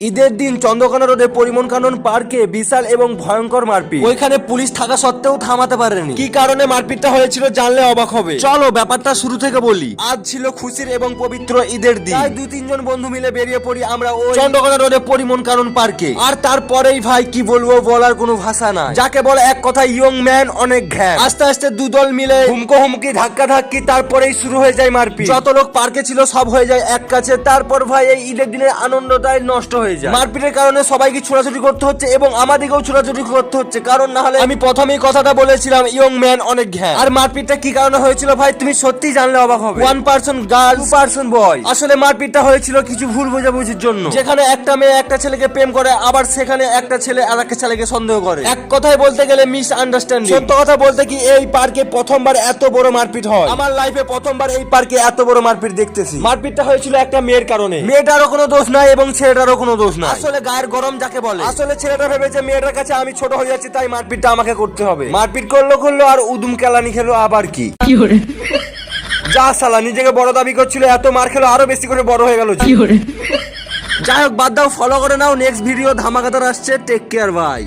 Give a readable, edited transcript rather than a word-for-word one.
ঈদের দিন চন্দ্রকোনা রোডে পরিমন কানন পার্কে বিশাল এবং ভয়ঙ্কর মারপিট। ওইখানে পুলিশ থাকা সত্ত্বেও থামাতে পারেনি। কি কারণে মারপিটটা হয়েছিল জানলে অবাক হবে। চলো ব্যাপারটা শুরু থেকে বলি। আজ ছিল খুশির এবং পবিত্র ঈদের দিন। তাই 2-3 জন বন্ধু মিলে বেরিয়ে পড়ি আমরা ওই চন্দ্রকোনা রোডে পরিমন কানন পার্কে। আর তারপরেই ভাই কি বলবো, বলার কোনো ভাষা নাই। যাকে বলে এক কথা ইয়ং ম্যান অনেক ঘ্যান। আস্তে আস্তে দুদল মিলে হুমকি ধাক্কা ধাক্কি, তারপরেই শুরু হয়ে যায় মারপিট। যত লোক পার্কে ছিল সব হয়ে যায় এক কাছে। তারপর ভাই এই ঈদের দিনের আনন্দটাই নষ্ট হয়ে যায়। মারপিটের কারণে সবাইকে ছোড়াছুটি করতে হচ্ছে এবং আমাদেরকেও ছোড়াছুটি করতে হচ্ছে, কারণ না হলে আমি প্রথমেই কথাটা বলেছিলাম ইয়ং ম্যান অনেক ঘ্যান। আর মারপিটটা কি কারণে হয়েছিল ভাই তুমি সত্যি জানলে অবাক হবে। 1 পারসন গার্ল 2 পারসন বয়। আসলে মারপিটটা হয়েছিল কিছু ভুল বোঝাবুঝির জন্য। যেখানে একটা মেয়ে একটা ছেলেকে প্রেম করে, আবার সেখানে একটা ছেলে আর একটা ছেলেকে সন্দেহ করে। এক কথায় বলতে গেলে মিস আন্ডারস্ট্যান্ডিং। সত্য কথা বলতে কি এই পার্কে প্রথমবার এত বড় মারপিট হয়। আমার লাইফে প্রথমবার এই পার্কে এত বড় মারপিট দেখতেছি। মারপিটটা হয়েছিল একটা মেয়ের কারণে। মেয়েটারও কোনো দোষ নাই এবং ছেলেটারও কোনো দোষ নাই। আসলে গায়ের গরম যাকে বলে। আসলে ছেলেটা ভেবেছে মেয়েটার কাছে আমি ছোট হয়ে যাচ্ছি, তাই মারপিটটা আমাকে করতে হবে। মারপিট করলো আর উদুম কেলানি খেলো আবার কি। যা শালা নিজেকে বড় দাবি করছিল, এত মার খেলো আরো বেশি করে বড় হয়ে গেল। যাই হোক বাদ দাও, ফলো করে নাও। নেক্সট ভিডিও ধামাকাদার আসছে। টেক কেয়ার ভাই।